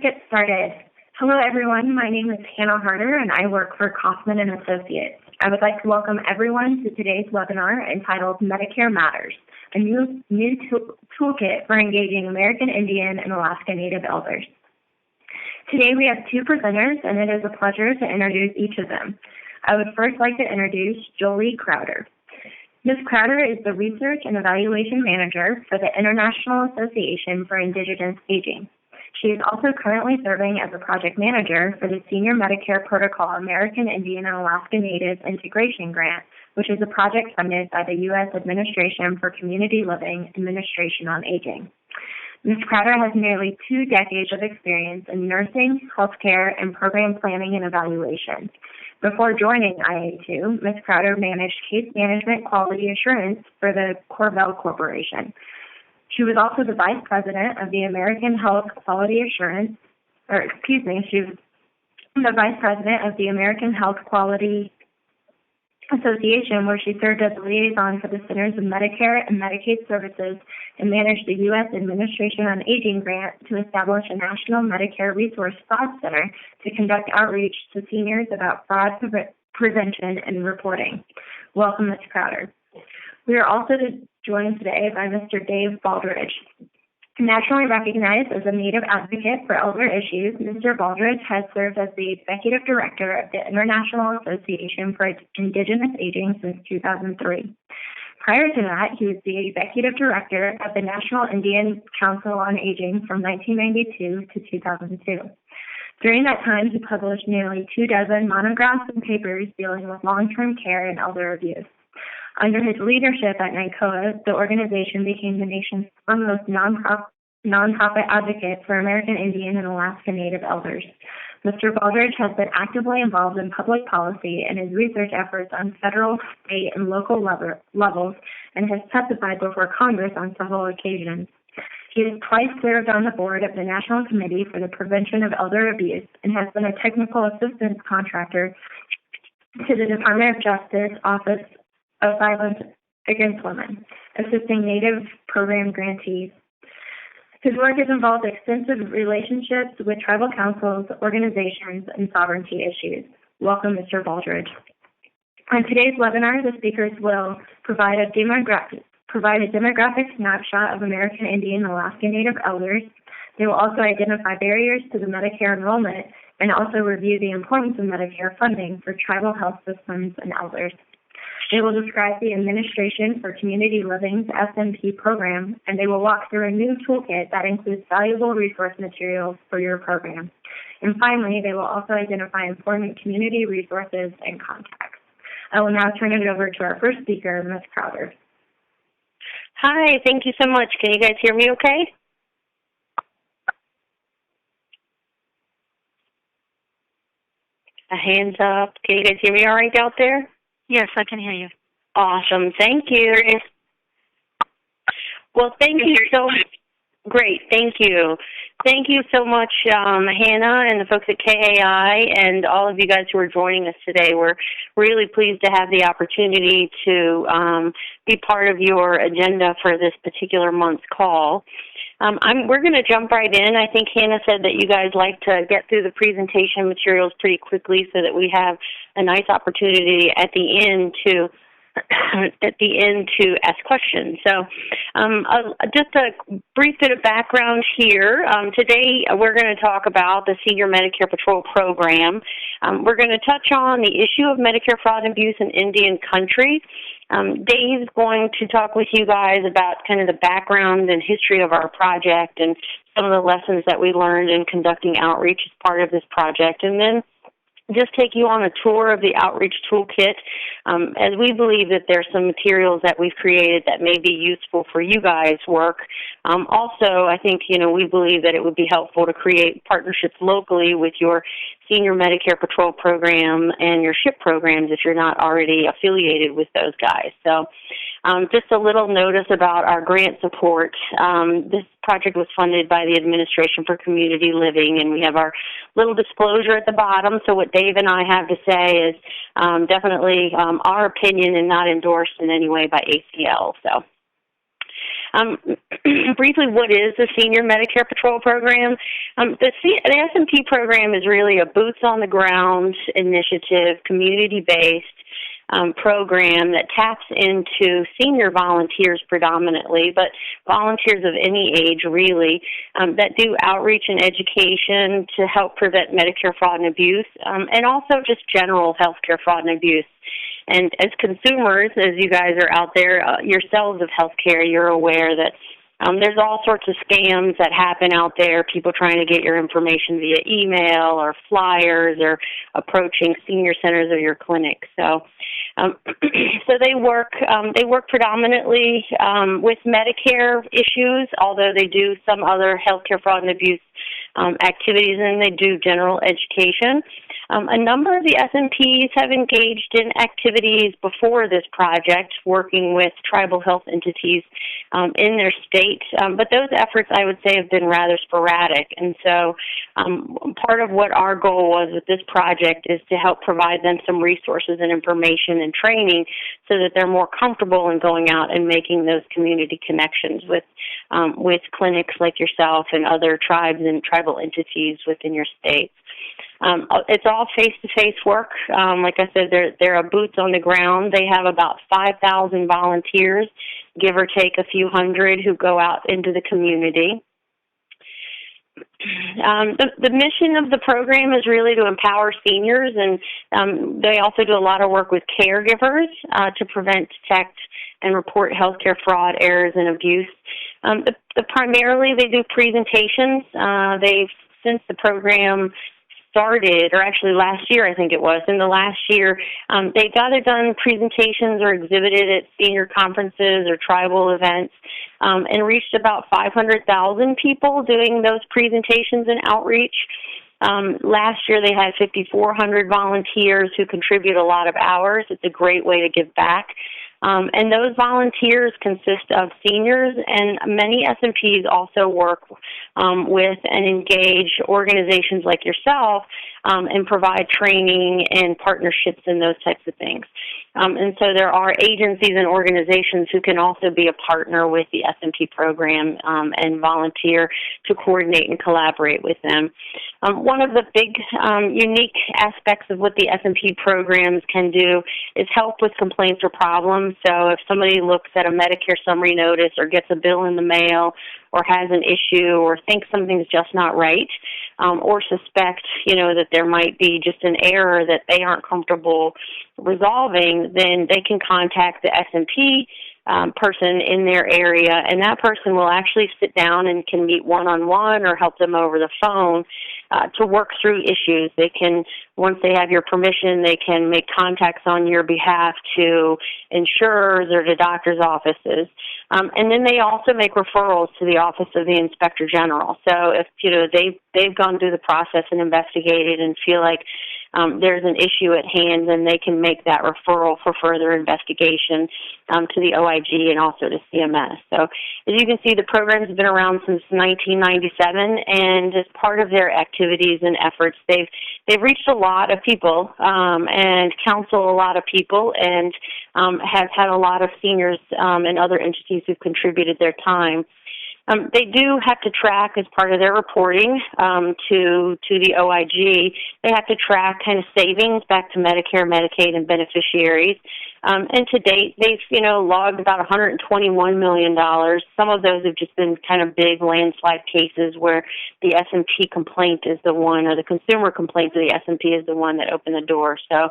Get started. Hello, everyone. My name is Hannah Harder, and I work for Kaufman and Associates. I would like to welcome everyone to today's webinar entitled Medicare Matters, a new toolkit for engaging American Indian and Alaska Native elders. Today we have two presenters, and it is a pleasure to introduce each of them. I would first like to introduce Jolie Crowder. Ms. Crowder is the Research and Evaluation Manager for the International Association for Indigenous Aging. She is also currently serving as a project manager for the Senior Medicare Protocol American Indian and Alaska Native Integration Grant, which is a project funded by the U.S. Administration for Community Living Administration on Aging. Ms. Crowder has nearly 2 decades of experience in nursing, healthcare, and program planning and evaluation. Before joining IA2, Ms. Crowder managed case management quality assurance for the Corvell Corporation. She was also the vice president of the American Health Quality Assurance, she was the vice president of the American Health Quality Association, where she served as a liaison for the Centers of Medicare and Medicaid Services and managed the U.S. Administration on Aging grant to establish a National Medicare Resource Fraud Center to conduct outreach to seniors about fraud prevention and reporting. Welcome, Ms. Crowder. We are also joined today by Mr. Dave Baldridge. Nationally recognized as a Native advocate for elder issues, Mr. Baldridge has served as the Executive Director of the International Association for Indigenous Aging since 2003. Prior to that, he was the Executive Director of the National Indian Council on Aging from 1992 to 2002. During that time, he published nearly 24 monographs and papers dealing with long-term care and elder abuse. Under his leadership at NICOA, the organization became the nation's foremost nonprofit advocate for American Indian and Alaska Native elders. Mr. Baldridge has been actively involved in public policy and his research efforts on federal, state, and local levels, and has testified before Congress on several occasions. He has twice served on the board of the National Committee for the Prevention of Elder Abuse and has been a technical assistance contractor to the Department of Justice Office of Violence Against Women, assisting Native program grantees. His work has involved extensive relationships with tribal councils, organizations, and sovereignty issues. Welcome, Mr. Baldridge. On today's webinar, the speakers will provide a demographic snapshot of American Indian and Alaska Native elders. They will also identify barriers to the Medicare enrollment and also review the importance of Medicare funding for tribal health systems and elders. They will describe the Administration for Community Living's SMP program, and they will walk through a new toolkit that includes valuable resource materials for your program. And finally, they will also identify important community resources and contacts. I will now turn it over to our first speaker, Ms. Crowder. Hi, thank you so much. Can you guys hear me okay? A hands up. Can you guys hear me all right out there? Yes, I can hear you. Awesome. Thank you. Well, thank you so much. Great. Thank you. Thank you so much, Hannah and the folks at KAI and all of you guys who are joining us today. We're really pleased to have the opportunity to be part of your agenda for this particular month's call. We're going to jump right in. I think Hannah said that you guys like to get through the presentation materials pretty quickly so that we have a nice opportunity at the end to ask questions. So just a brief bit of background here. Today we're going to talk about the Senior Medicare Patrol Program. We're going to touch on the issue of Medicare fraud and abuse in Indian country. Dave's going to talk with you guys about kind of the background and history of our project and some of the lessons that we learned in conducting outreach as part of this project. And then just take you on a tour of the outreach toolkit, as we believe that there's some materials that we've created that may be useful for you guys' work. Also, I think, we believe that it would be helpful to create partnerships locally with your Senior Medicare Patrol program and your SHIP programs if you're not already affiliated with those guys. So just a little notice about our grant support. This project was funded by the Administration for Community Living, and we have our little disclosure at the bottom. So what Dave and I have to say is definitely our opinion and not endorsed in any way by ACL. So Briefly, what is the Senior Medicare Patrol Program? The SMP program is really a boots-on-the-ground initiative, community-based program that taps into senior volunteers predominantly, but volunteers of any age really, that do outreach and education to help prevent Medicare fraud and abuse, and also just general healthcare fraud and abuse. And as consumers, as you guys are out there yourselves of healthcare, you're aware that there's all sorts of scams that happen out there, people trying to get your information via email or flyers or approaching senior centers or your clinic. So so they work predominantly with Medicare issues, although they do some other healthcare fraud and abuse activities, and they do general education. A number of the SMPs have engaged in activities before this project, working with tribal health entities in their state, but those efforts, I would say, have been rather sporadic. And so part of what our goal was with this project is to help provide them some resources and information and training so that they're more comfortable in going out and making those community connections with clinics like yourself and other tribes and tribal entities within your state. It's all face-to-face work. Like I said, they're a boots on the ground. They have about 5,000 volunteers, give or take a few hundred, who go out into the community. The mission of the program is really to empower seniors, and they also do a lot of work with caregivers to prevent, detect, and report healthcare fraud, errors, and abuse. Primarily, they do presentations. Since the program started, or actually last year, I think it was, in the last year, they've either done presentations or exhibited at senior conferences or tribal events, and reached about 500,000 people doing those presentations and outreach. Last year they had 5,400 volunteers who contribute a lot of hours. It's a great way to give back. And those volunteers consist of seniors, and many SMPs also work with and engage organizations like yourself and provide training and partnerships and those types of things. And so there are agencies and organizations who can also be a partner with the SMP program and volunteer to coordinate and collaborate with them. One of the big unique aspects of what the SMP programs can do is help with complaints or problems. So if somebody looks at a Medicare summary notice or gets a bill in the mail or has an issue or thinks something's just not right, or suspect, that there might be just an error that they aren't comfortable resolving, then they can contact the SMP person in their area, and that person will actually sit down and can meet one-on-one or help them over the phone to work through issues. They can, once they have your permission, they can make contacts on your behalf to insurers or to doctor's offices. And then they also make referrals to the Office of the Inspector General. So if, they've gone through the process and investigated and feel like there's an issue at hand, then they can make that referral for further investigation to the OIG and also to CMS. So as you can see, the program's been around since 1997, and as part of their activities and efforts, they've reached a lot of people and counsel a lot of people, and have had a lot of seniors and other entities who've contributed their time. They do have to track, as part of their reporting to the OIG, they have to track kind of savings back to Medicare, Medicaid, and beneficiaries. And to date, they've, logged about $121 million. Some of those have just been kind of big landslide cases where the SMP complaint is the one, or the consumer complaint to the SMP is the one that opened the door. So,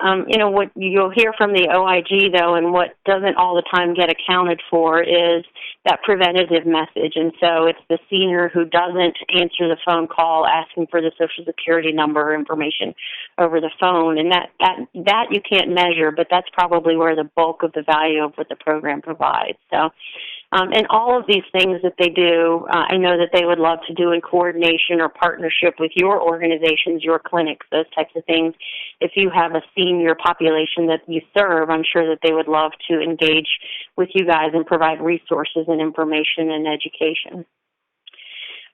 what you'll hear from the OIG, though, and what doesn't all the time get accounted for is that preventative message. And so it's the senior who doesn't answer the phone call asking for the Social Security number or information over the phone. And that you can't measure, but that's probably where the bulk of the value of what the program provides. So, and all of these things that they do, I know that they would love to do in coordination or partnership with your organizations, your clinics, those types of things. If you have a senior population that you serve, I'm sure that they would love to engage with you guys and provide resources and information and education.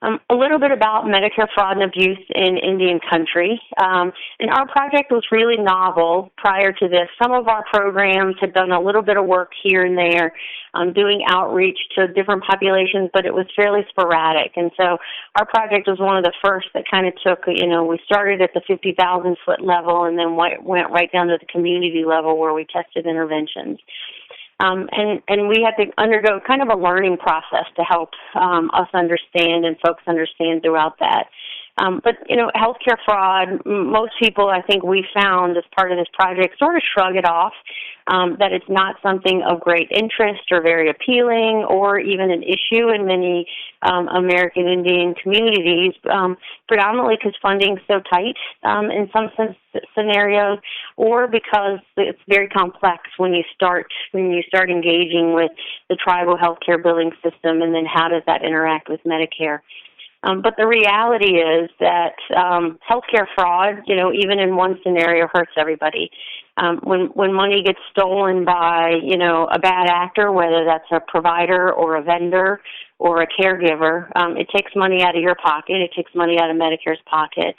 A little bit about Medicare fraud and abuse in Indian country. And our project was really novel prior to this. Some of our programs had done a little bit of work here and there, doing outreach to different populations, but it was fairly sporadic. And so our project was one of the first that kind of took, we started at the 50,000-foot level and then went right down to the community level where we tested interventions. And we had to undergo kind of a learning process to help us understand and folks understand throughout that. But healthcare fraud, most people, I think we found as part of this project, sort of shrug it off, that it's not something of great interest or very appealing or even an issue in many American Indian communities, predominantly because funding's so tight in some scenarios, or because it's very complex when you start engaging with the tribal healthcare billing system, and then how does that interact with Medicare. But the reality is that healthcare fraud, even in one scenario, hurts everybody. When money gets stolen by, a bad actor, whether that's a provider or a vendor or a caregiver, it takes money out of your pocket. It takes money out of Medicare's pocket.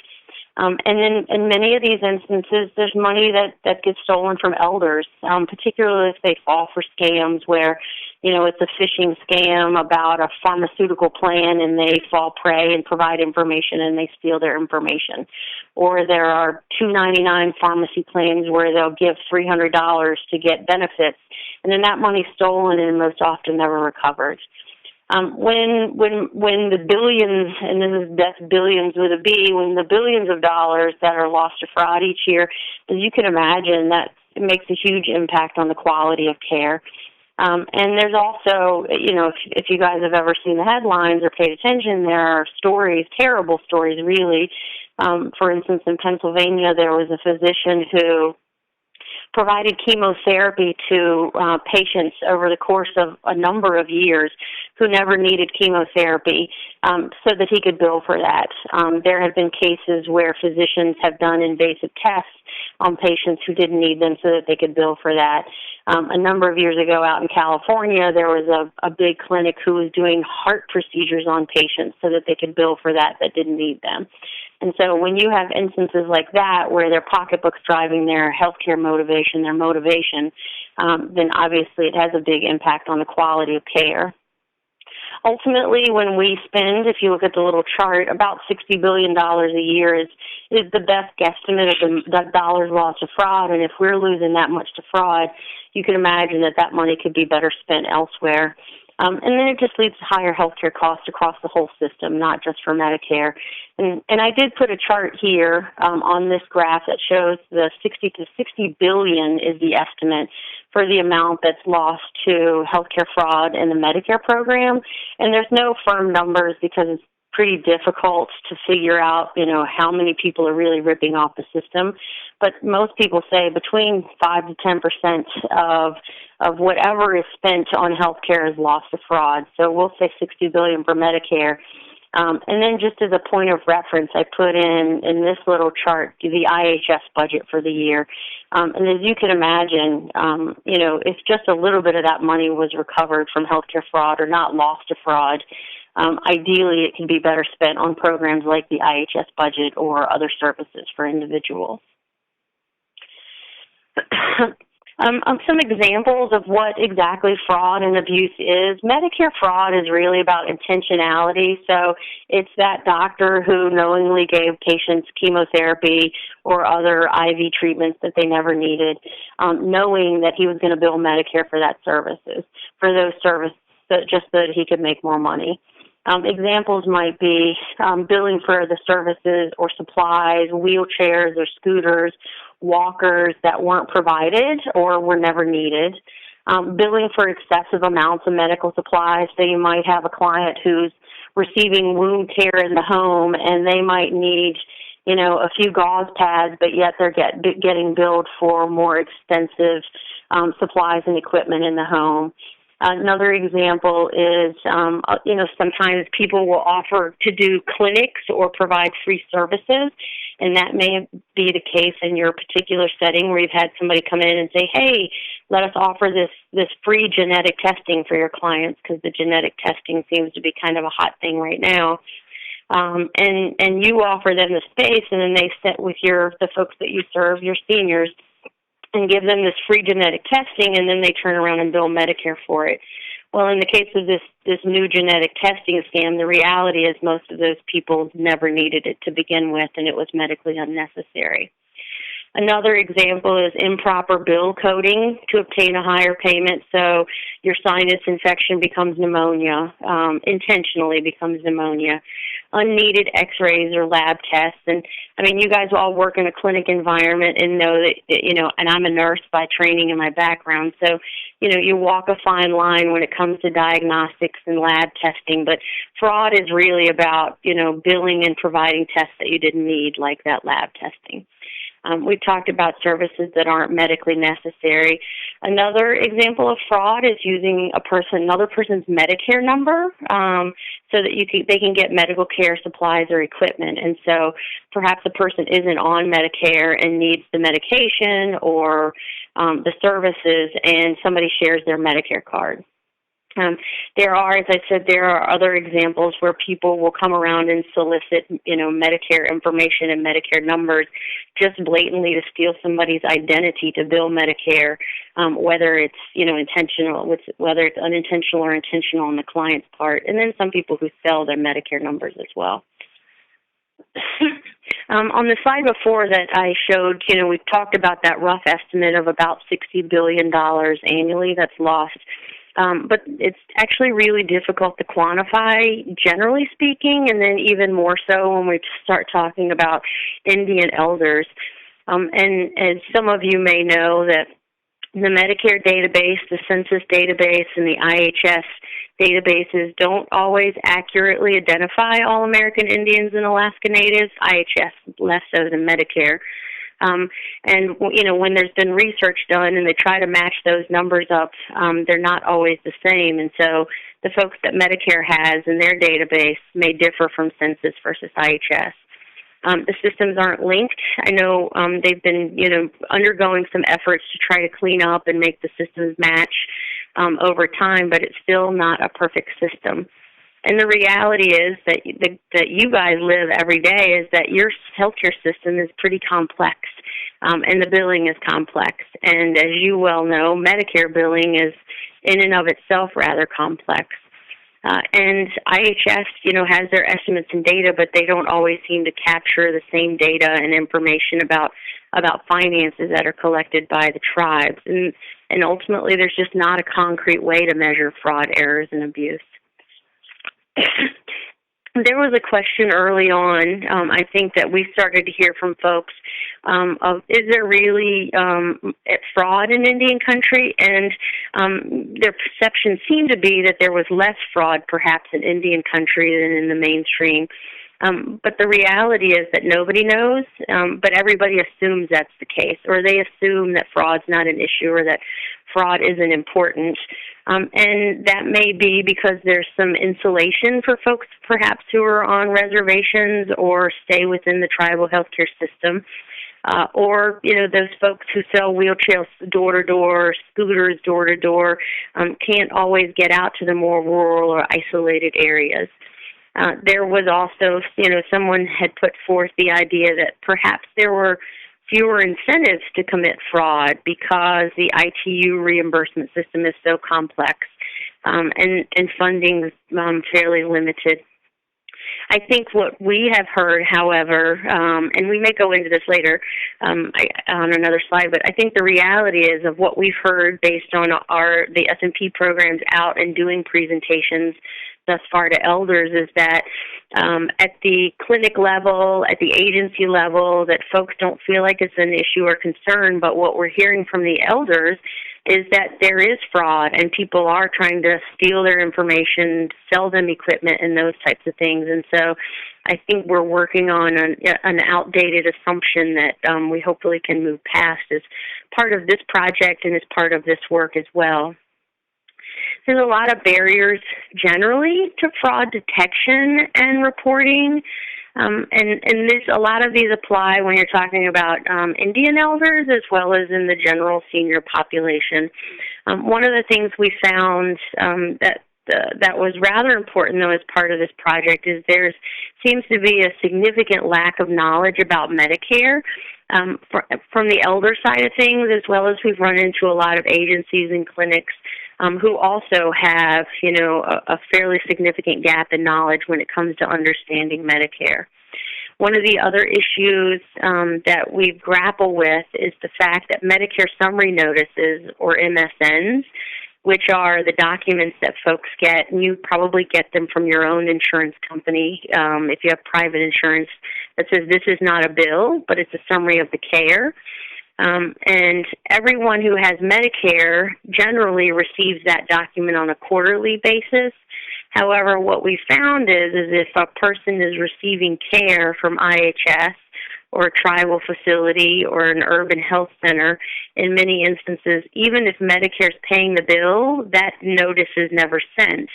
And then in many of these instances, there's money that gets stolen from elders, particularly if they fall for scams where, it's a phishing scam about a pharmaceutical plan and they fall prey and provide information and they steal their information. Or there are $2.99 pharmacy plans where they'll give $300 to get benefits, and then that money's stolen and most often never recovered. When the billions, and that's billions with a B, when the billions of dollars that are lost to fraud each year, as you can imagine, that it makes a huge impact on the quality of care. And there's also, if you guys have ever seen the headlines or paid attention, there are stories, terrible stories really. For instance, in Pennsylvania, there was a physician who provided chemotherapy to patients over the course of a number of years who never needed chemotherapy, so that he could bill for that. There have been cases where physicians have done invasive tests on patients who didn't need them so that they could bill for that. A number of years ago out in California, there was a big clinic who was doing heart procedures on patients so that they could bill for that didn't need them. And so when you have instances like that where their pocketbook's driving their healthcare motivation, their motivation, then obviously it has a big impact on the quality of care. Ultimately, when we spend, if you look at the little chart, about $60 billion a year is the best guesstimate of the dollars lost to fraud. And if we're losing that much to fraud, you can imagine that money could be better spent elsewhere. And then it just leads to higher healthcare costs across the whole system, not just for Medicare. And I did put a chart here on this graph that shows the 60 to 60 billion is the estimate for the amount that's lost to healthcare fraud in the Medicare program. And there's no firm numbers because it's pretty difficult to figure out, how many people are really ripping off the system. But most people say between 5 to 10% of whatever is spent on healthcare is lost to fraud. So we'll say $60 billion for Medicare. And then just as a point of reference, I put in this little chart the IHS budget for the year. And as you can imagine, if just a little bit of that money was recovered from healthcare fraud or not lost to fraud, ideally it can be better spent on programs like the IHS budget or other services for individuals. Some examples of what exactly fraud and abuse is. Medicare fraud is really about intentionality. So it's that doctor who knowingly gave patients chemotherapy or other IV treatments that they never needed, knowing that he was going to bill Medicare for those services, just so that he could make more money. Examples might be billing for the services or supplies, wheelchairs or scooters, walkers that weren't provided or were never needed. Billing for excessive amounts of medical supplies. So you might have a client who's receiving wound care in the home and they might need, a few gauze pads, but yet they're getting billed for more extensive supplies and equipment in the home. Another example is, sometimes people will offer to do clinics or provide free services, and that may be the case in your particular setting where you've had somebody come in and say, hey, let us offer this free genetic testing for your clients, because the genetic testing seems to be kind of a hot thing right now. and you offer them the space, and then they sit with the folks that you serve, your seniors, and give them this free genetic testing, and then they turn around and bill Medicare for it. Well, in the case of this new genetic testing scam, the reality is most of those people never needed it to begin with, and it was medically unnecessary. Another example is improper bill coding to obtain a higher payment. So your sinus infection becomes pneumonia, intentionally becomes pneumonia, unneeded x-rays or lab tests. And, I mean, you guys all work in a clinic environment and know that, and I'm a nurse by training and my background. So, you walk a fine line when it comes to diagnostics and lab testing. But fraud is really about, billing and providing tests that you didn't need, like that lab testing. We've talked about services that aren't medically necessary. Another example of fraud is using another person's Medicare number so that they can get medical care supplies or equipment. And so perhaps a person isn't on Medicare and needs the medication or the services, and somebody shares their Medicare card. There are other examples where people will come around and solicit, Medicare information and Medicare numbers just blatantly to steal somebody's identity to bill Medicare, whether it's, intentional, whether it's unintentional or intentional on the client's part, and then some people who sell their Medicare numbers as well. On the slide before that I showed, we've talked about that rough estimate of about $60 billion annually that's lost. But it's actually really difficult to quantify, generally speaking, and then even more so when we start talking about Indian elders. And as some of you may know, that the Medicare database, the census database, and the IHS databases don't always accurately identify all American Indians and Alaska Natives, IHS less so than Medicare. And, when there's been research done and they try to match those numbers up, they're not always the same. And so the folks that Medicare has in their database may differ from census versus IHS. The systems aren't linked. I know they've been, undergoing some efforts to try to clean up and make the systems match over time, but it's still not a perfect system. And the reality is that you guys live every day is that your healthcare system is pretty complex, and the billing is complex. And as you well know, Medicare billing is in and of itself rather complex. And IHS, has their estimates and data, but they don't always seem to capture the same data and information about finances that are collected by the tribes. And ultimately, there's just not a concrete way to measure fraud, errors, and abuse. There was a question early on, I think, that we started to hear from folks of, is there really fraud in Indian country? And their perception seemed to be that there was less fraud perhaps in Indian country than in the mainstream. But the reality is that nobody knows, but everybody assumes that's the case, or they assume that fraud's not an issue or that fraud isn't important. And that may be because there's some insulation for folks perhaps who are on reservations or stay within the tribal healthcare system. Or, those folks who sell wheelchairs door-to-door, scooters door-to-door, can't always get out to the more rural or isolated areas. There was also, someone had put forth the idea that perhaps there were fewer incentives to commit fraud because the ITU reimbursement system is so complex, and funding fairly limited. I think what we have heard, however, and we may go into this later on another slide, but I think the reality is of what we've heard based on the S&P programs out and doing presentations thus far to elders is that at the clinic level, at the agency level, that folks don't feel like it's an issue or concern, but what we're hearing from the elders is that there is fraud and people are trying to steal their information, sell them equipment and those types of things. And so I think we're working on an outdated assumption that we hopefully can move past as part of this project and as part of this work as well. There's a lot of barriers generally to fraud detection and reporting, and a lot of these apply when you're talking about Indian elders as well as in the general senior population. One of the things we found that that was rather important, though, as part of this project is there seems to be a significant lack of knowledge about Medicare from the elder side of things, as well as we've run into a lot of agencies and clinics who also have, a fairly significant gap in knowledge when it comes to understanding Medicare. One of the other issues that we grapple with is the fact that Medicare summary notices, or MSNs, which are the documents that folks get, and you probably get them from your own insurance company if you have private insurance, that says this is not a bill, but it's a summary of the care. And everyone who has Medicare generally receives that document on a quarterly basis. However, what we found is if a person is receiving care from IHS or a tribal facility or an urban health center, in many instances, even if Medicare's paying the bill, that notice is never sent.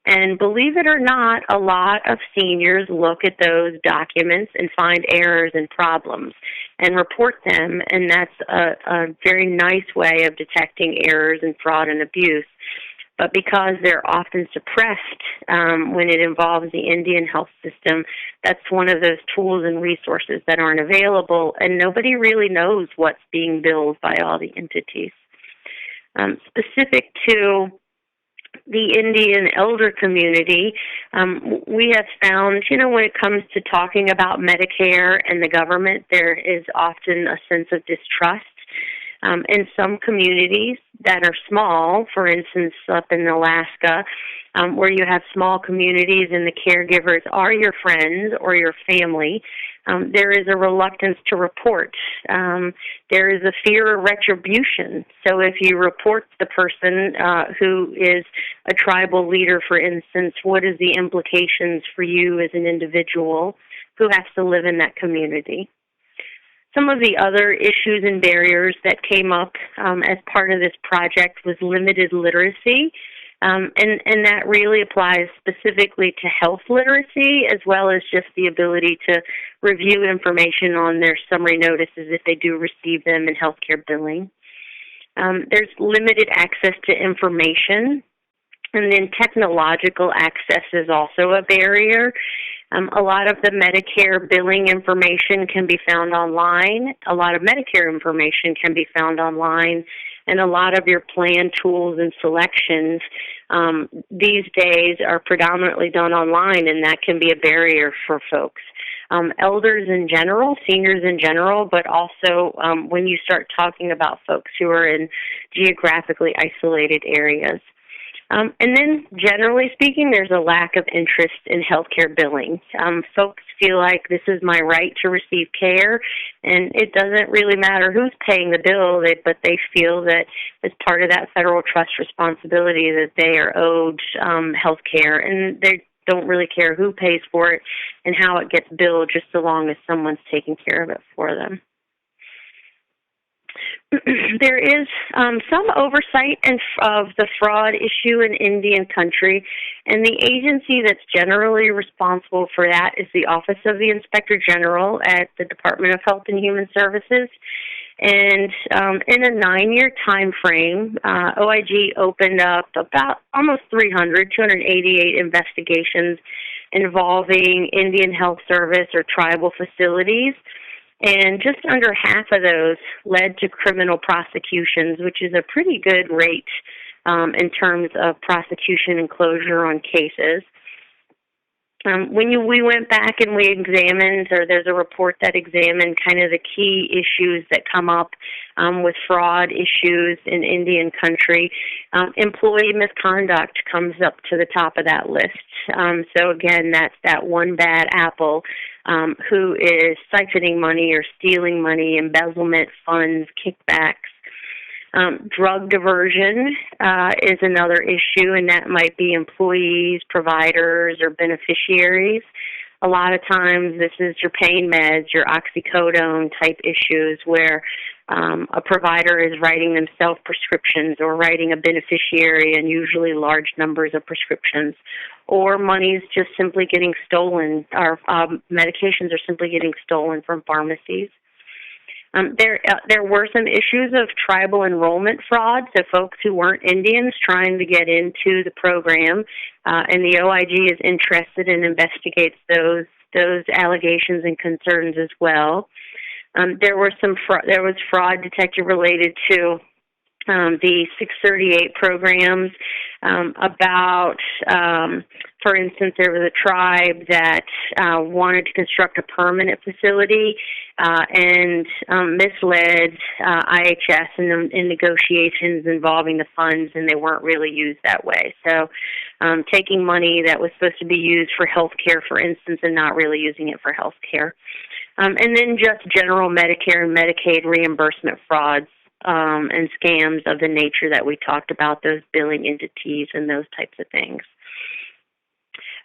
And believe it or not, a lot of seniors look at those documents and find errors and problems and report them, and that's a very nice way of detecting errors and fraud and abuse. But because they're often suppressed when it involves the Indian health system, that's one of those tools and resources that aren't available, and nobody really knows what's being billed by all the entities. Specific to the Indian elder community, we have found, when it comes to talking about Medicare and the government, there is often a sense of distrust. In some communities that are small, for instance, up in Alaska, where you have small communities and the caregivers are your friends or your family, there is a reluctance to report. There is a fear of retribution. So if you report the person who is a tribal leader, for instance, what is the implications for you as an individual who has to live in that community? Some of the other issues and barriers that came up as part of this project was limited literacy, and that really applies specifically to health literacy, as well as just the ability to review information on their summary notices if they do receive them in healthcare billing. There's limited access to information, and then technological access is also a barrier. A lot of the Medicare billing information can be found online. A lot of Medicare information can be found online. And a lot of your plan tools and selections these days are predominantly done online, and that can be a barrier for folks. Elders in general, seniors in general, but also when you start talking about folks who are in geographically isolated areas. And then, generally speaking, there's a lack of interest in healthcare billing. Folks feel like this is my right to receive care, and it doesn't really matter who's paying the bill, but they feel that as part of that federal trust responsibility that they are owed health care, and they don't really care who pays for it and how it gets billed, just so long as someone's taking care of it for them. There is some oversight of the fraud issue in Indian country, and the agency that's generally responsible for that is the Office of the Inspector General at the Department of Health and Human Services. And in a 9-year time frame, OIG opened up about almost 288 investigations involving Indian Health Service or tribal facilities. And just under half of those led to criminal prosecutions, which is a pretty good rate in terms of prosecution and closure on cases. We went back and we examined, or there's a report that examined kind of the key issues that come up with fraud issues in Indian country. Employee misconduct comes up to the top of that list. So again, that's that one bad apple who is siphoning money or stealing money, embezzlement, funds, kickbacks. Drug diversion is another issue, and that might be employees, providers, or beneficiaries. A lot of times this is your pain meds, your oxycodone type issues where a provider is writing themselves prescriptions or writing a beneficiary and usually large numbers of prescriptions, or money's just simply getting stolen, or medications are simply getting stolen from pharmacies. There were some issues of tribal enrollment fraud, so folks who weren't Indians trying to get into the program, and the OIG is interested and investigates those allegations and concerns as well. There was fraud detected related to the 638 programs. For instance, there was a tribe that wanted to construct a permanent facility and misled IHS in negotiations involving the funds, and they weren't really used that way. So taking money that was supposed to be used for health care, for instance, and not really using it for health care. And then just general Medicare and Medicaid reimbursement frauds and scams of the nature that we talked about, those billing entities and those types of things.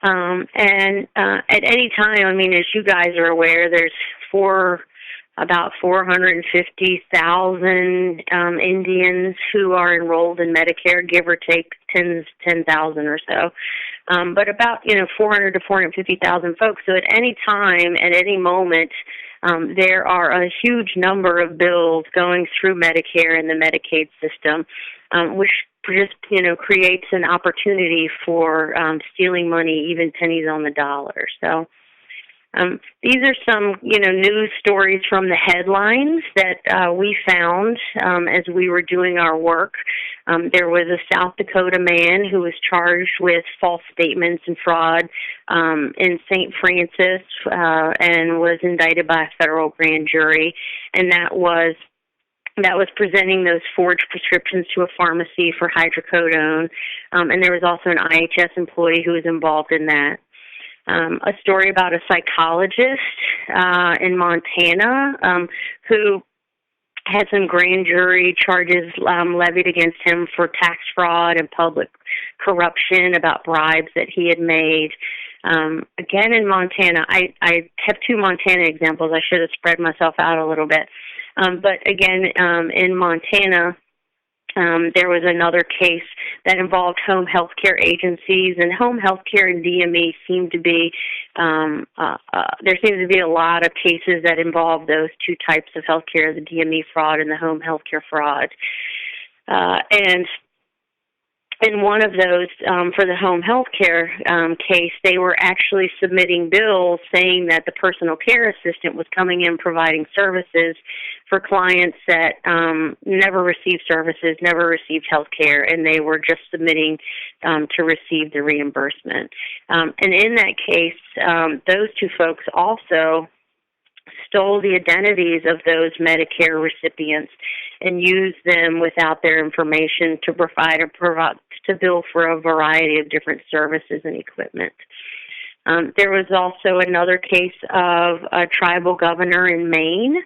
At any time, I mean, as you guys are aware, there's about 450,000 Indians who are enrolled in Medicare, give or take 10,000 or so. But about 400 to 450,000 folks. So at any time, at any moment, there are a huge number of bills going through Medicare and the Medicaid system, which just creates an opportunity for stealing money, even pennies on the dollar. So these are some news stories from the headlines that we found as we were doing our work. There was a South Dakota man who was charged with false statements and fraud in St. Francis and was indicted by a federal grand jury, and that was presenting those forged prescriptions to a pharmacy for hydrocodone, and there was also an IHS employee who was involved in that. A story about a psychologist in Montana who had some grand jury charges levied against him for tax fraud and public corruption about bribes that he had made. Again, in Montana, I have two Montana examples. I should have spread myself out a little bit. But again, in Montana, there was another case that involved home health care agencies, and home health care and DME seem to be, there seems to be a lot of cases that involve those two types of health care, the DME fraud and the home health care fraud. And in one of those, for the home health care case, they were actually submitting bills saying that the personal care assistant was coming in providing services for clients that never received services, never received health care, and they were just submitting to receive the reimbursement. And in that case, those two folks also stole the identities of those Medicare recipients and used them without their information to to bill for a variety of different services and equipment. There was also another case of a tribal governor in Maine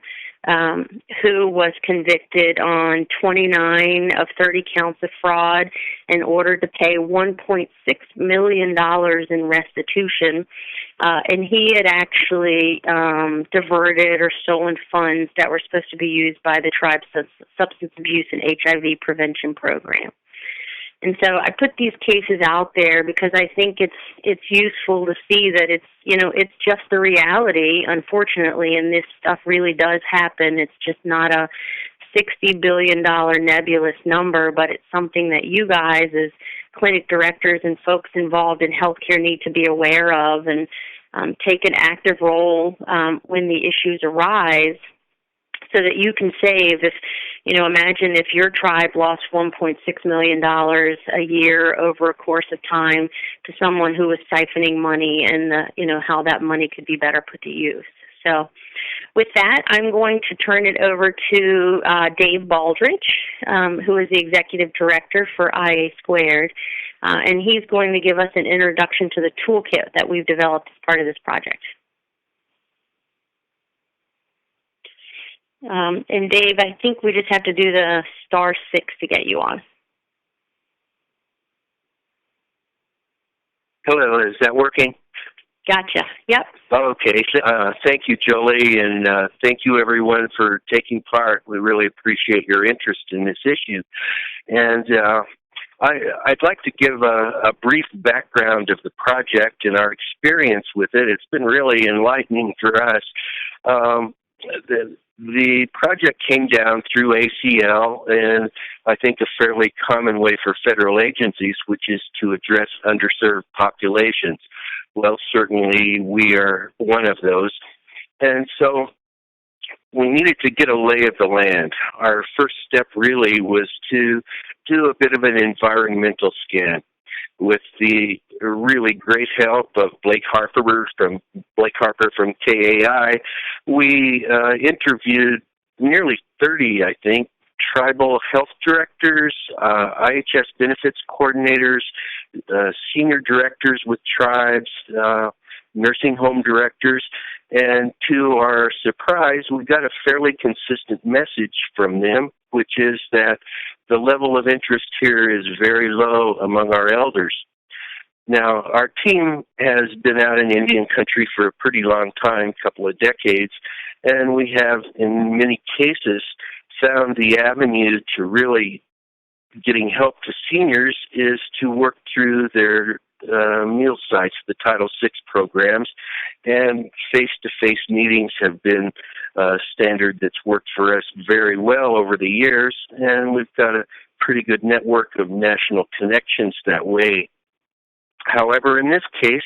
who was convicted on 29 of 30 counts of fraud and ordered to pay $1.6 million in restitution. And he had actually diverted or stolen funds that were supposed to be used by the tribe's substance abuse and HIV prevention program. And so I put these cases out there because I think it's useful to see that it's just the reality, unfortunately, and this stuff really does happen. It's just not a $60 billion nebulous number, but it's something that you guys as clinic directors and folks involved in healthcare need to be aware of and take an active role when the issues arise, so that you can save. Imagine if your tribe lost $1.6 million a year over a course of time to someone who was siphoning money, and how that money could be better put to use. So with that, I'm going to turn it over to Dave Baldridge, who is the Executive Director for IA Squared, and he's going to give us an introduction to the toolkit that we've developed as part of this project. And Dave, I think we just have to do the *6 to get you on. Hello, is that working? Gotcha. Yep. Okay. Thank you, Jolie, and thank you, everyone, for taking part. We really appreciate your interest in this issue. And I'd like to give a brief background of the project and our experience with it. It's been really enlightening for us. the project came down through ACL, and I think a fairly common way for federal agencies, which is to address underserved populations. Well, certainly we are one of those. And so we needed to get a lay of the land. Our first step really was to do a bit of an environmental scan. With the really great help of Blake Harper from KAI, we interviewed nearly 30, I think, tribal health directors, IHS benefits coordinators, senior directors with tribes, nursing home directors, and to our surprise, we got a fairly consistent message from them, which is that the level of interest here is very low among our elders. Now, our team has been out in Indian country for a pretty long time, couple of decades, and we have, in many cases, found the avenue to really getting help to seniors is to work through their meal sites, the Title VI programs, and face-to-face meetings have been a standard that's worked for us very well over the years, and we've got a pretty good network of national connections that way. However, in this case,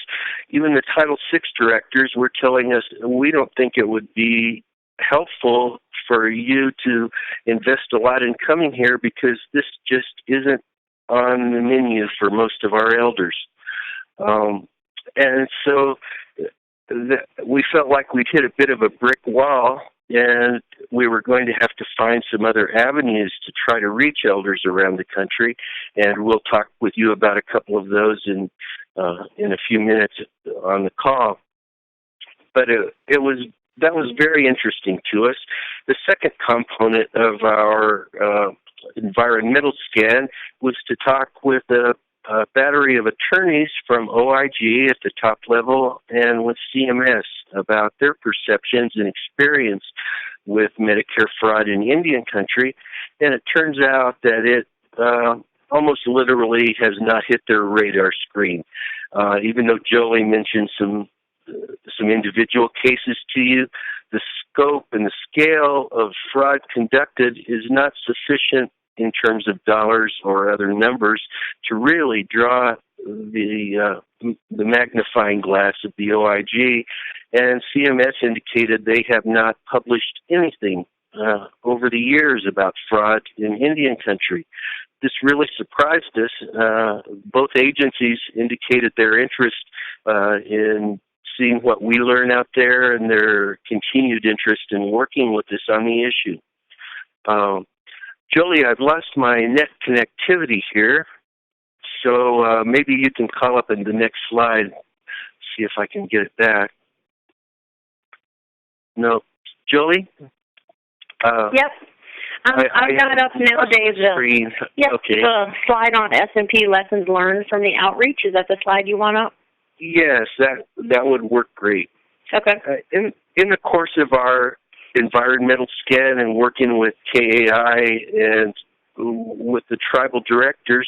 even the Title VI directors were telling us we don't think it would be helpful for you to invest a lot in coming here because this just isn't on the menu for most of our elders. And so we felt like we'd hit a bit of a brick wall, and we were going to have to find some other avenues to try to reach elders around the country, and we'll talk with you about a couple of those in a few minutes on the call. But that was very interesting to us. The second component of our environmental scan was to talk with a battery of attorneys from OIG at the top level and with CMS about their perceptions and experience with Medicare fraud in Indian country. And it turns out that it almost literally has not hit their radar screen. Even though Jolie mentioned some individual cases to you, the scope and the scale of fraud conducted is not sufficient in terms of dollars or other numbers to really draw the magnifying glass of the OIG, and CMS indicated they have not published anything over the years about fraud in Indian country. This really surprised us. Both agencies indicated their interest in seeing what we learn out there and their continued interest in working with us on the issue. Jolie, I've lost my net connectivity here, so maybe you can call up in the next slide, see if I can get it back. No. Jolie? Yep. I've got it up now, Dave. Yep, okay. The slide on S&P lessons learned from the outreach. Is that the slide you want up? Yes, that would work great. Okay. In the course of our environmental scan and working with KAI and with the tribal directors,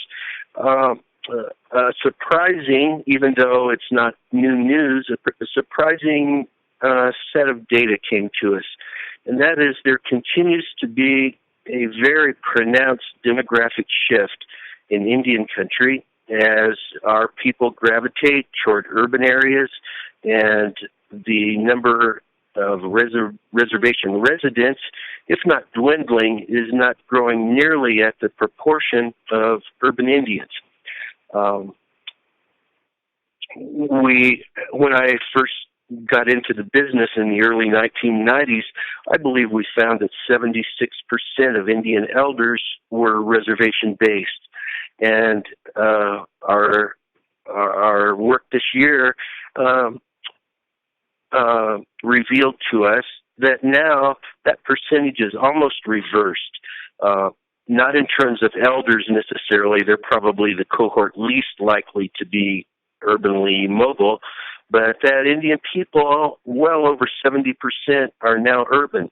surprising, even though it's not new news, a surprising set of data came to us. And that is there continues to be a very pronounced demographic shift in Indian country as our people gravitate toward urban areas, and the number of reservation residents, if not dwindling, is not growing nearly at the proportion of urban Indians. When I first got into the business in the early 1990s, I believe we found that 76% of Indian elders were reservation-based. And our work this year revealed to us that now that percentage is almost reversed. Not in terms of elders necessarily, they're probably the cohort least likely to be urbanly mobile, but that Indian people, well over 70%, are now urban.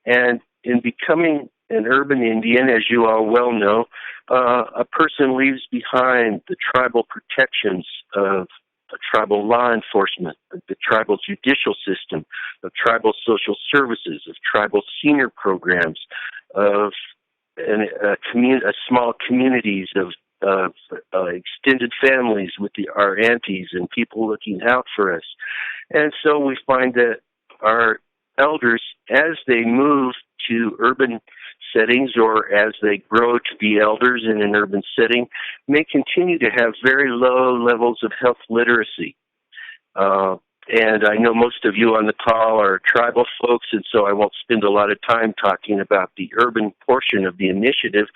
And in becoming an urban Indian, as you all well know, a person leaves behind the tribal protections of tribal law enforcement, the tribal judicial system, of tribal social services, of tribal senior programs, of small communities of extended families with our aunties and people looking out for us. And so we find that our elders, as they move to urban settings or as they grow to be elders in an urban setting, may continue to have very low levels of health literacy. And I know most of you on the call are tribal folks, and so I won't spend a lot of time talking about the urban portion of the initiative,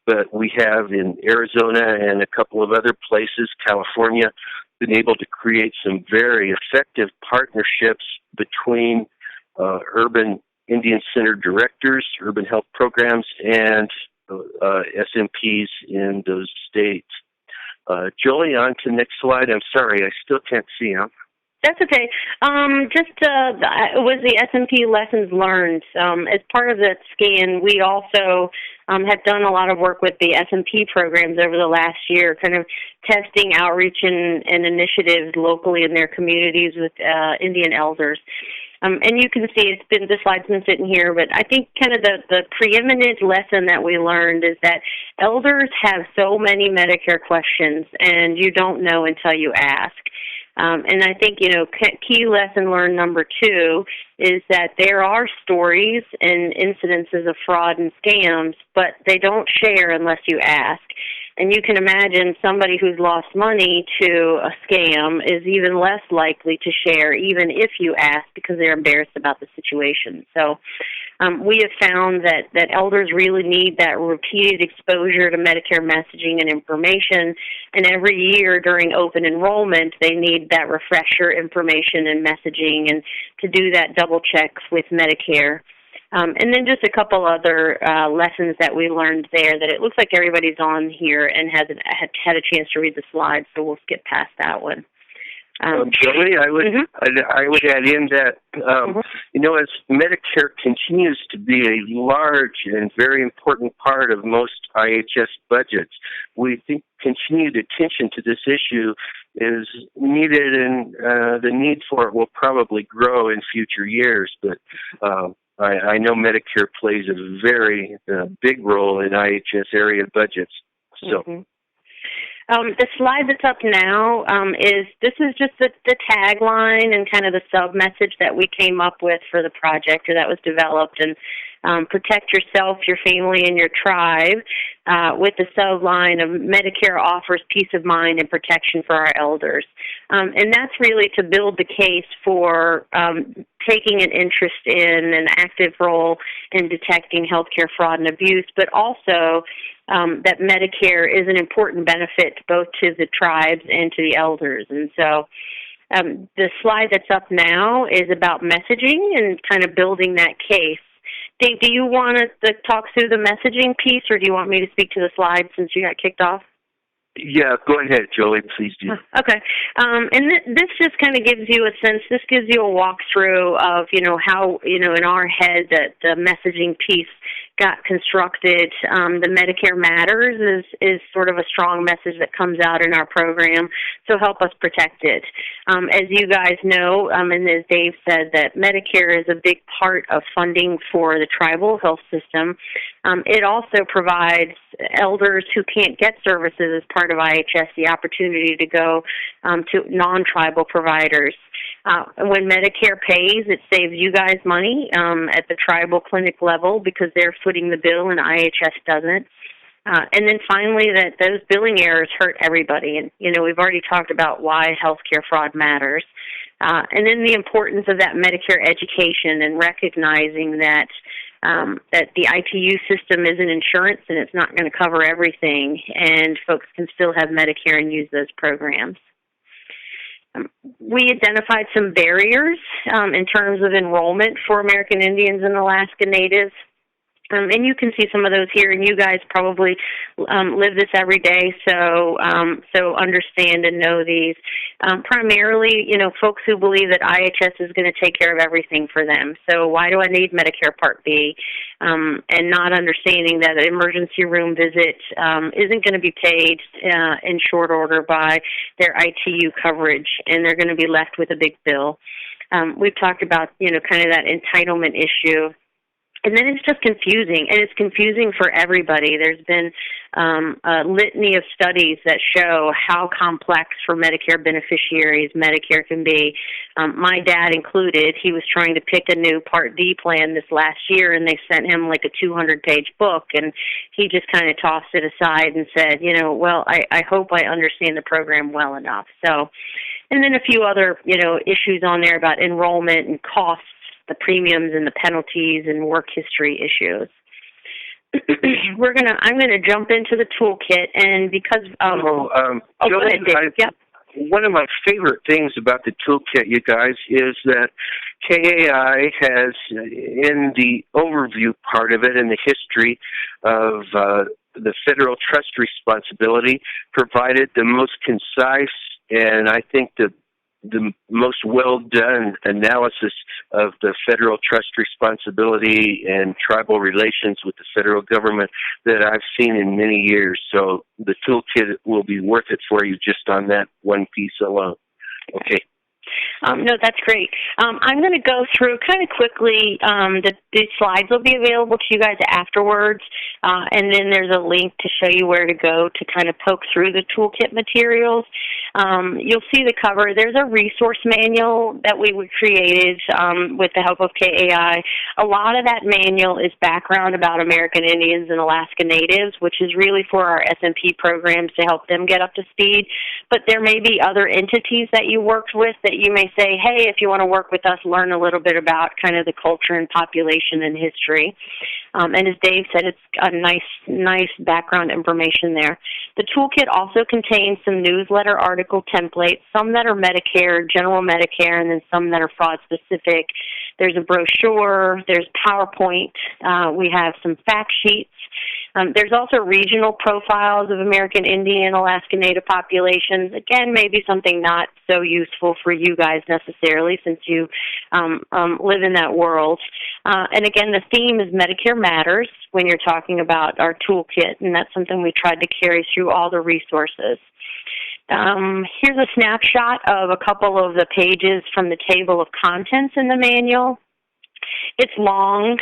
but we have in Arizona and a couple of other places, California, been able to create some very effective partnerships between urban Indian-centered directors, urban health programs, and SMPs in those states. Jolie, on to the next slide. I'm sorry, I still can't see them. That's okay. It was the SMP Lessons Learned. As part of that scan, we also have done a lot of work with the SMP programs over the last year, kind of testing outreach and initiatives locally in their communities with Indian elders. And you can see the slide's been sitting here, but I think kind of the preeminent lesson that we learned is that elders have so many Medicare questions, and you don't know until you ask. And I think, key lesson learned number 2 is that there are stories and incidences of fraud and scams, but they don't share unless you ask. And you can imagine somebody who's lost money to a scam is even less likely to share, even if you ask, because they're embarrassed about the situation. So we have found that elders really need that repeated exposure to Medicare messaging and information, and every year during open enrollment, they need that refresher information and messaging, and to do that double check with Medicare. And then just a couple other lessons that we learned there that it looks like everybody's on here and had a chance to read the slides, so we'll skip past that one. Jolie, I would add in that, as Medicare continues to be a large and very important part of most IHS budgets, we think continued attention to this issue is needed, and the need for it will probably grow in future years. But I know Medicare plays a very big role in IHS area budgets. So. The slide that's up now is just the tagline and kind of the sub-message that we came up with for the project, or that was developed, and protect yourself, your family, and your tribe, with the subline of Medicare offers peace of mind and protection for our elders. And that's really to build the case for taking an interest in an active role in detecting healthcare fraud and abuse, but also that Medicare is an important benefit both to the tribes and to the elders. And so the slide that's up now is about messaging and kind of building that case. Dave, do you want to talk through the messaging piece, or do you want me to speak to the slide since you got kicked off? Yeah, go ahead, Jolie, please do. Okay. And this just kind of gives you a sense, this gives you a walkthrough of, how, in our head that the messaging piece got constructed. The Medicare Matters is sort of a strong message that comes out in our program, so help us protect it. As you guys know, and as Dave said, that Medicare is a big part of funding for the tribal health system. It also provides elders who can't get services as part of IHS the opportunity to go to non-tribal providers. When Medicare pays, it saves you guys money at the tribal clinic level because they're footing the bill and IHS doesn't. And then finally, that those billing errors hurt everybody. And, we've already talked about why healthcare fraud matters. And then the importance of that Medicare education and recognizing that that the ITU system isn't insurance and it's not going to cover everything, and folks can still have Medicare and use those programs. We identified some barriers in terms of enrollment for American Indians and Alaska Natives. And you can see some of those here, and you guys probably live this every day, so understand and know these. Primarily, folks who believe that IHS is going to take care of everything for them. So why do I need Medicare Part B? And not understanding that an emergency room visit isn't going to be paid in short order by their ITU coverage, and they're going to be left with a big bill. We've talked about, kind of that entitlement issue. And then it's just confusing, and it's confusing for everybody. There's been a litany of studies that show how complex for Medicare beneficiaries Medicare can be. My dad included. He was trying to pick a new Part D plan this last year, and they sent him like a 200-page book, and he just kind of tossed it aside and said, well, I hope I understand the program well enough. So, and then a few other, issues on there about enrollment and costs, the premiums and the penalties and work history issues. I'm gonna jump into the toolkit, and because one of my favorite things about the toolkit, you guys, is that KAI has, in the overview part of it, in the history of the federal trust responsibility, provided the most concise and I think the most well-done analysis of the federal trust responsibility and tribal relations with the federal government that I've seen in many years. So the toolkit will be worth it for you just on that one piece alone. Okay. No, that's great. I'm going to go through kind of quickly. The slides will be available to you guys afterwards, and then there's a link to show you where to go to kind of poke through the toolkit materials. You'll see the cover. There's a resource manual that we created with the help of KAI. A lot of that manual is background about American Indians and Alaska Natives, which is really for our SMP programs to help them get up to speed. But there may be other entities that you worked with that you may say, hey, if you want to work with us, learn a little bit about kind of the culture and population and history. And as Dave said, it's a nice background information there. The toolkit also contains some newsletter article templates, some that are Medicare, general Medicare, and then some that are fraud specific. There's a brochure, there's PowerPoint, we have some fact sheets. There's also regional profiles of American Indian, Alaska Native populations. Again, maybe something not so useful for you guys necessarily since you live in that world. And again, the theme is Medicare Matters when you're talking about our toolkit, and that's something we tried to carry through all the resources. Here's a snapshot of a couple of the pages from the table of contents in the manual. It's long.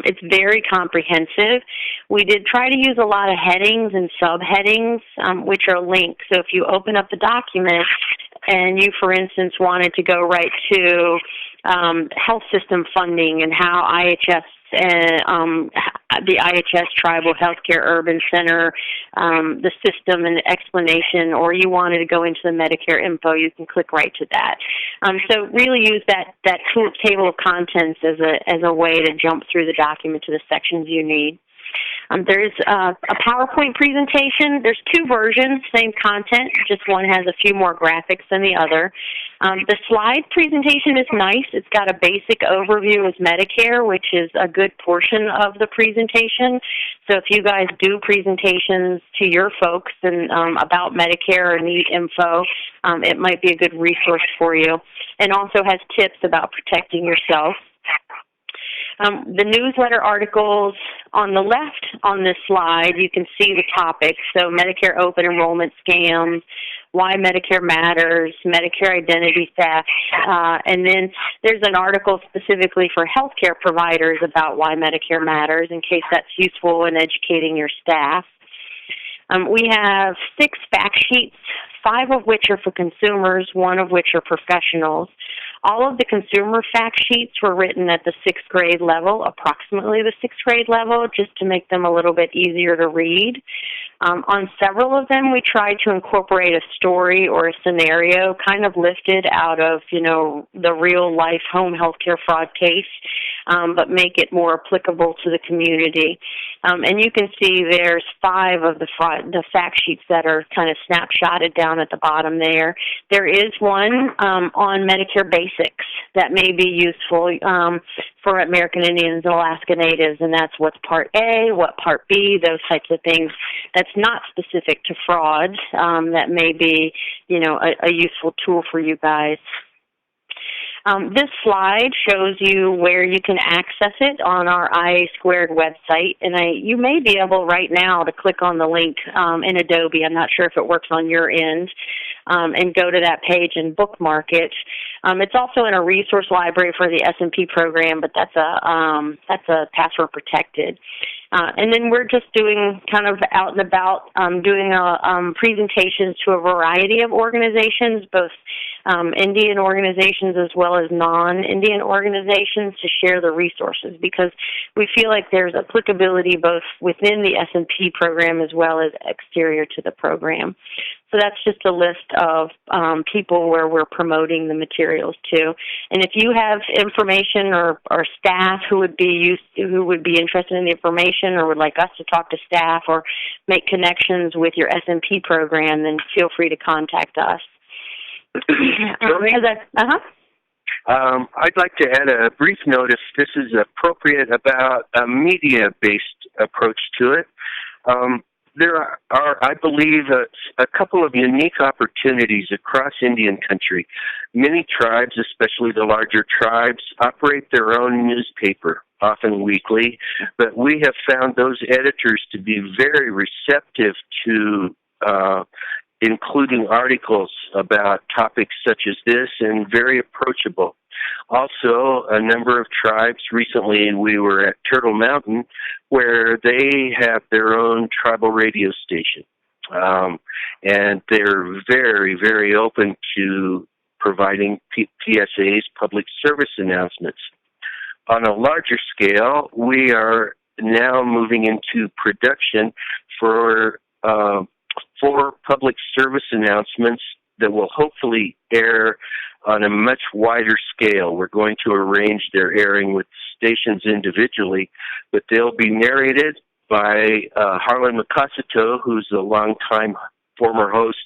It's very comprehensive. We did try to use a lot of headings and subheadings, which are linked. So if you open up the document and you, for instance, wanted to go right to health system funding and how IHS the IHS Tribal Healthcare Urban Center, the system and the explanation, or you wanted to go into the Medicare info, you can click right to that. So really use that table of contents as a way to jump through the document to the sections you need. There's a PowerPoint presentation. There's two versions, same content, just one has a few more graphics than the other. The slide presentation is nice. It's got a basic overview of Medicare, which is a good portion of the presentation. So if you guys do presentations to your folks and about Medicare or need info, it might be a good resource for you. And also has tips about protecting yourself. The newsletter articles on the left on this slide, you can see the topics. So Medicare open enrollment scams, why Medicare matters, Medicare identity theft, and then there's an article specifically for healthcare providers about why Medicare matters in case that's useful in educating your staff. We have 6 fact sheets, 5 of which are for consumers, 1 of which are professionals. All of the consumer fact sheets were written at the 6th grade level, approximately the 6th grade level, just to make them a little bit easier to read. On several of them, we tried to incorporate a story or a scenario kind of lifted out of, the real-life home health care fraud case, but make it more applicable to the community. And you can see there's 5 of the fact sheets that are kind of snapshotted down at the bottom there. There is one on Medicare Basics that may be useful for American Indians and Alaska Natives, and that's what's Part A, what Part B, those types of things. That's not specific to fraud. That may be, a useful tool for you guys. This slide shows you where you can access it on our IA Squared website, and you may be able right now to click on the link in Adobe. I'm not sure if it works on your end, and go to that page and bookmark it. It's also in a resource library for the S&P program, but that's a password protected. And then we're just doing kind of out and about, doing presentations to a variety of organizations, both Indian organizations as well as non-Indian organizations, to share the resources, because we feel like there's applicability both within the S&P program as well as exterior to the program. So that's just a list of people where we're promoting the materials to. And if you have information or staff who would be interested in the information, or would like us to talk to staff or make connections with your S&P program, then feel free to contact us. I'd like to add a brief note, if this is appropriate, about a media-based approach to it. There are, I believe, a couple of unique opportunities across Indian country. Many tribes, especially the larger tribes, operate their own newspaper, often weekly, but we have found those editors to be very receptive to including articles about topics such as this, and very approachable. Also, a number of tribes, recently we were at Turtle Mountain, where they have their own tribal radio station. And they're very, very open to providing PSAs, public service announcements. On a larger scale, we are now moving into production for 4 public service announcements that will hopefully air on a much wider scale. We're going to arrange their airing with stations individually, but they'll be narrated by Harlan Makasato, who's a longtime former host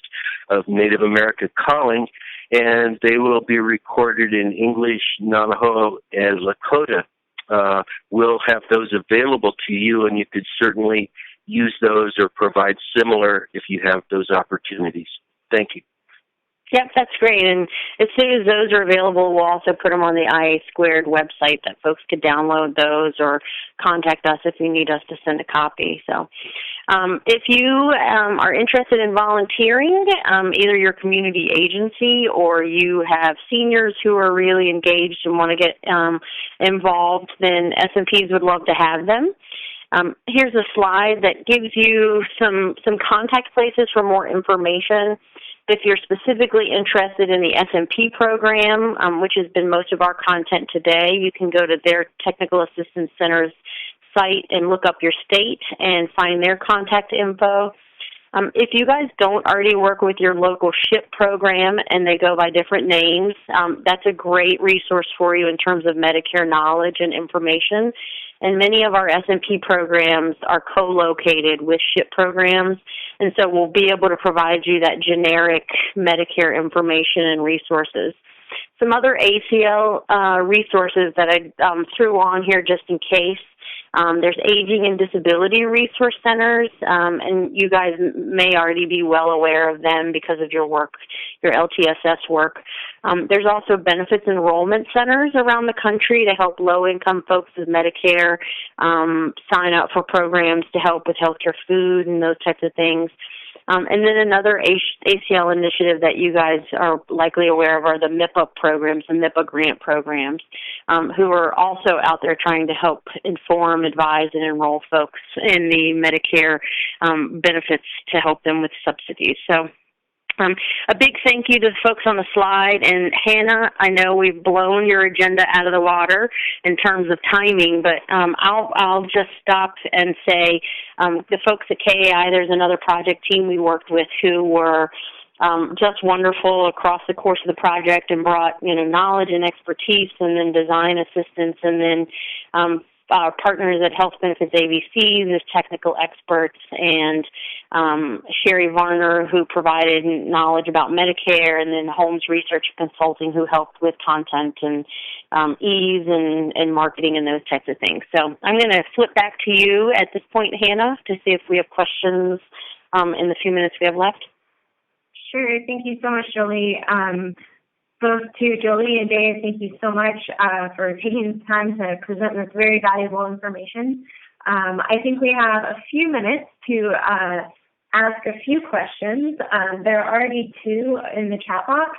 of Native America Calling, and they will be recorded in English, Navajo, and Lakota. We'll have those available to you, and you could certainly use those or provide similar if you have those opportunities. Thank you. Yep, that's great. And as soon as those are available, we'll also put them on the IA Squared website that folks could download those or contact us if you need us to send a copy. So if you are interested in volunteering, either your community agency or you have seniors who are really engaged and want to get involved, then S&Ps would love to have them. Here's a slide that gives you some contact places for more information. If you're specifically interested in the S&P program, which has been most of our content today, you can go to their Technical Assistance Center's site and look up your state and find their contact info. If you guys don't already work with your local SHIP program and they go by different names, that's a great resource for you in terms of Medicare knowledge and information. And many of our S&P programs are co-located with SHIP programs, and so we'll be able to provide you that generic Medicare information and resources. Some other ACL resources that I threw on here just in case. There's Aging and Disability Resource Centers, and you guys may already be well aware of them because of your work, your LTSS work. There's also benefits enrollment centers around the country to help low-income folks with Medicare sign up for programs to help with healthcare, food, and those types of things. And then another ACL initiative that you guys are likely aware of are the MIPA programs, the MIPA grant programs, who are also out there trying to help inform, advise, and enroll folks in the Medicare benefits to help them with subsidies. So a big thank you to the folks on the slide. And Hannah, I know we've blown your agenda out of the water in terms of timing, but I'll just stop and say the folks at KAI, there's another project team we worked with who were just wonderful across the course of the project and brought knowledge and expertise, and then design assistance, and then our partners at Health Benefits ABC, the technical experts, and Sherry Varner, who provided knowledge about Medicare, and then Holmes Research Consulting, who helped with content and ease and marketing and those types of things. So I'm going to flip back to you at this point, Hannah, to see if we have questions in the few minutes we have left. Sure. Thank you so much, Jolie. Both to Jolie and Dave, thank you so much for taking the time to present this very valuable information. I think we have a few minutes to ask a few questions. There are already two in the chat box.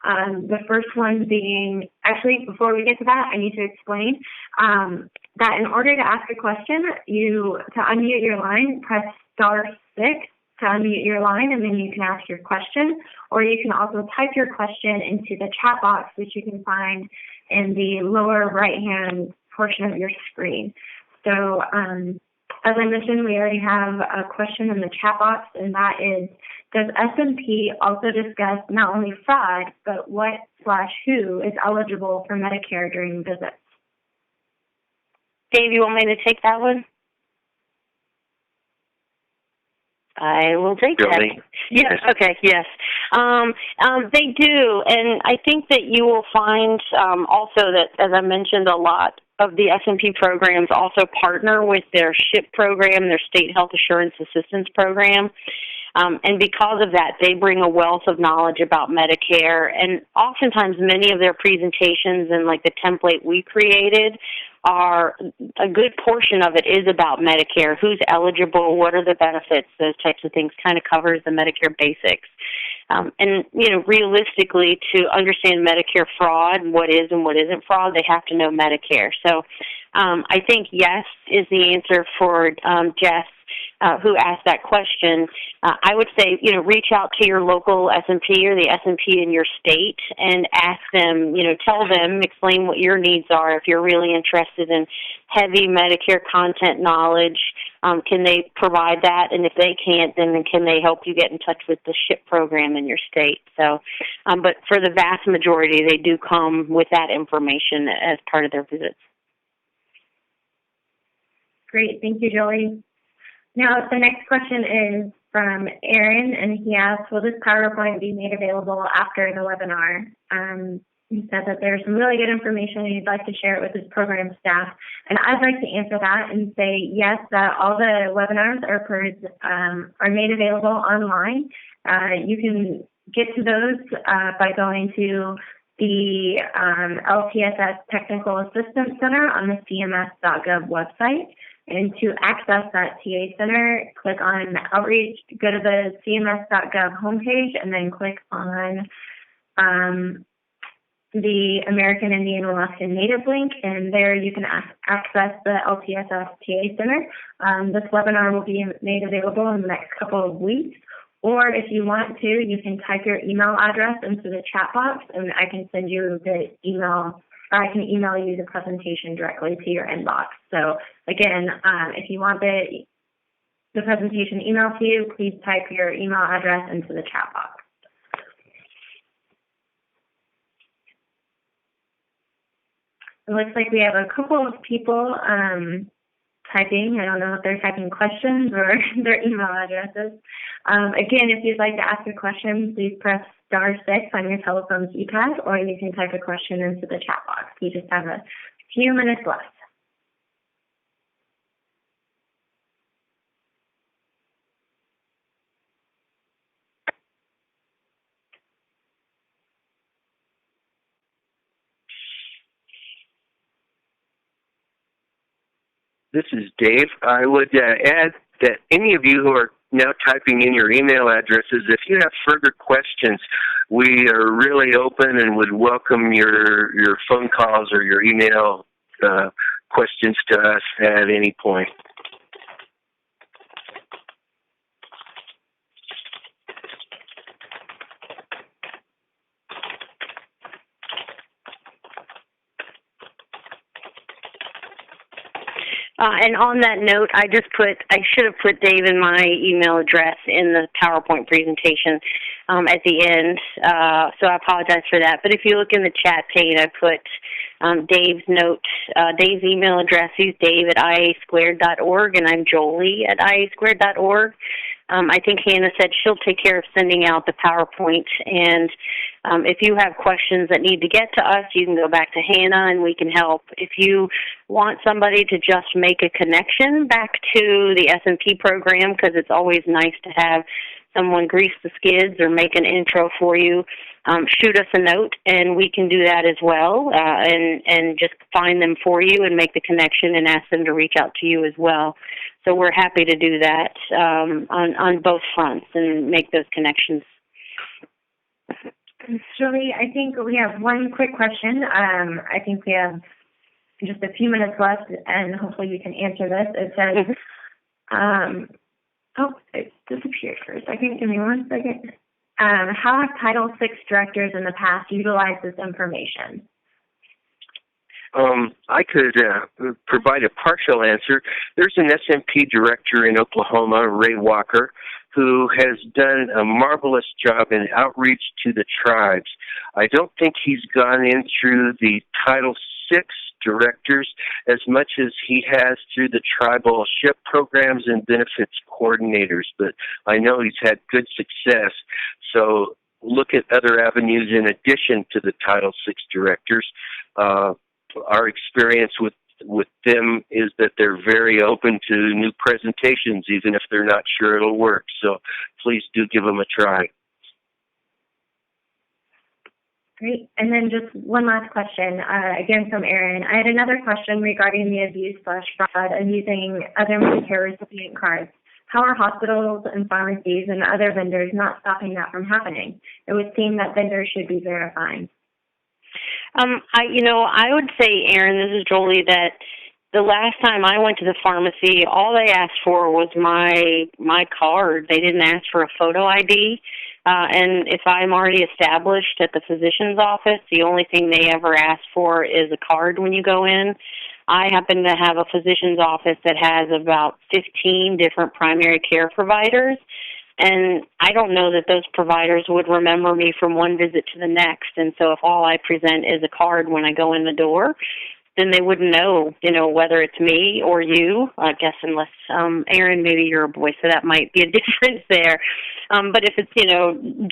The first one being, actually, before we get to that, I need to explain that in order to ask a question, to unmute your line, press *6 to unmute your line, and then you can ask your question, or you can also type your question into the chat box, which you can find in the lower right-hand portion of your screen. So, as I mentioned, we already have a question in the chat box, and that is, does SMP also discuss not only fraud, but what/who is eligible for Medicare during visits? Dave, you want me to take that one? I will take that. Yes. Okay. Yes. They do, and I think that you will find also that, as I mentioned, a lot of the SMP programs also partner with their SHIP program, their State Health Assurance Assistance Program. And because of that, they bring a wealth of knowledge about Medicare, and oftentimes many of their presentations and like the template we created are a good portion of it is about Medicare, who's eligible, what are the benefits, those types of things, kind of covers the Medicare basics. And, realistically, to understand Medicare fraud, what is and what isn't fraud, they have to know Medicare. So I think yes is the answer for Jess, who asked that question. I would say, reach out to your local SMP or the SMP in your state and ask them, tell them, explain what your needs are. If you're really interested in heavy Medicare content knowledge, can they provide that? And if they can't, then can they help you get in touch with the SHIP program in your state? So, but for the vast majority, they do come with that information as part of their visits. Great. Thank you, Jolie. Now, the next question is from Aaron, and he asks, will this PowerPoint be made available after the webinar? He said that there's some really good information and he'd like to share it with his program staff. And I'd like to answer that and say yes, that all the webinars are made available online. You can get to those by going to the LTSS Technical Assistance Center on the CMS.gov website. And to access that TA Center, click on Outreach, go to the CMS.gov homepage, and then click on the American Indian Alaskan Native link, and there you can access the LTSS TA Center. This webinar will be made available in the next couple of weeks. Or if you want to, you can type your email address into the chat box, and I can send you the email, or I can email you the presentation directly to your inbox. So again, if you want the presentation emailed to you, please type your email address into the chat box. It looks like we have a couple of people typing. I don't know if they're typing questions or their email addresses. Again, if you'd like to ask a question, please press *6 on your telephone keypad, or you can type a question into the chat box. We just have a few minutes left. This is Dave. I would add that any of you who are now typing in your email addresses, if you have further questions, we are really open and would welcome your phone calls or your email questions to us at any point. And on that note, I should have put Dave and my email address in the PowerPoint presentation at the end, so I apologize for that. But if you look in the chat pane, I put Dave's Dave's email address is dave@iasquared.org, and I'm jolie@iasquared.org. I think Hannah said she'll take care of sending out the PowerPoint, and if you have questions that need to get to us, you can go back to Hannah and we can help. If you want somebody to just make a connection back to the S&P program, because it's always nice to have someone grease the skids or make an intro for you, shoot us a note and we can do that as well, and just find them for you and make the connection and ask them to reach out to you as well. So we're happy to do that on both fronts and make those connections. Jolie, I think we have one quick question. I think we have just a few minutes left, and hopefully you can answer this. It says, it disappeared for a second. Give me 1 second. How have Title VI directors in the past utilized this information? I could provide a partial answer. There's an S&P director in Oklahoma, Ray Walker, who has done a marvelous job in outreach to the tribes. I don't think he's gone in through the Title VI directors as much as he has through the tribal SHIP programs and benefits coordinators, but I know he's had good success. So look at other avenues in addition to the Title VI directors. Our experience with them is that they're very open to new presentations, even if they're not sure it'll work. So please do give them a try. Great. And then just one last question, again from Erin. I had another question regarding the abuse/fraud of using other Medicare recipient cards. How are hospitals and pharmacies and other vendors not stopping that from happening? It would seem that vendors should be verifying. I would say, Erin, this is Jolie, that the last time I went to the pharmacy, all they asked for was my card. They didn't ask for a photo ID. And if I'm already established at the physician's office, the only thing they ever ask for is a card when you go in. I happen to have a physician's office that has about 15 different primary care providers, and I don't know that those providers would remember me from one visit to the next. And so if all I present is a card when I go in the door, then they wouldn't know, whether it's me or you, I guess, unless, Erin, maybe you're a boy, so that might be a difference there. But if it's,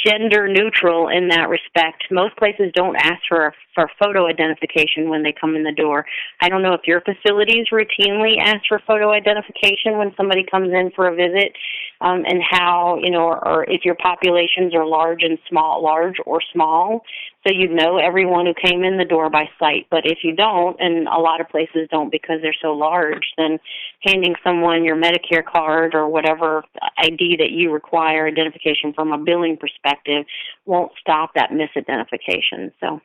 gender neutral in that respect, most places don't ask for photo identification when they come in the door. I don't know if your facilities routinely ask for photo identification when somebody comes in for a visit, and how, or if your populations are large or small, so you know everyone who came in the door by sight. But if you don't, and a lot of places don't because they're so large, then handing someone your Medicare card or whatever ID that you require identification from a billing perspective won't stop that misidentification. So.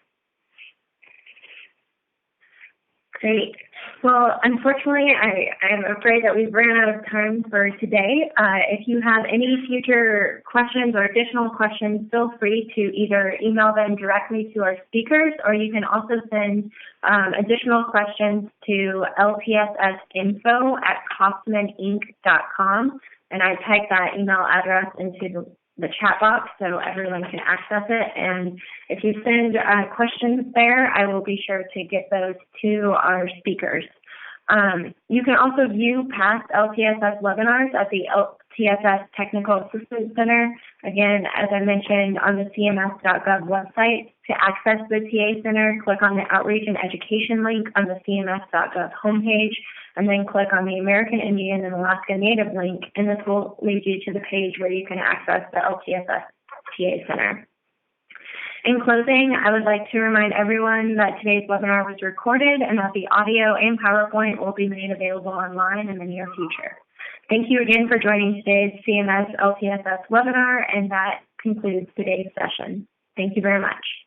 Great. Well, unfortunately, I'm afraid that we've ran out of time for today. If you have any future questions or additional questions, feel free to either email them directly to our speakers, or you can also send additional questions to lpssinfo@kaufmaninc.com, and I type that email address into the chat box so everyone can access it. And if you send questions there, I will be sure to get those to our speakers. You can also view past LTSS webinars at the LTSS Technical Assistance Center. Again, as I mentioned, on the CMS.gov website. To access the TA Center, click on the Outreach and Education link on the CMS.gov homepage, and then click on the American Indian and Alaska Native link, and this will lead you to the page where you can access the LTSS TA Center. In closing, I would like to remind everyone that today's webinar was recorded and that the audio and PowerPoint will be made available online in the near future. Thank you again for joining today's CMS LTSS webinar, and that concludes today's session. Thank you very much.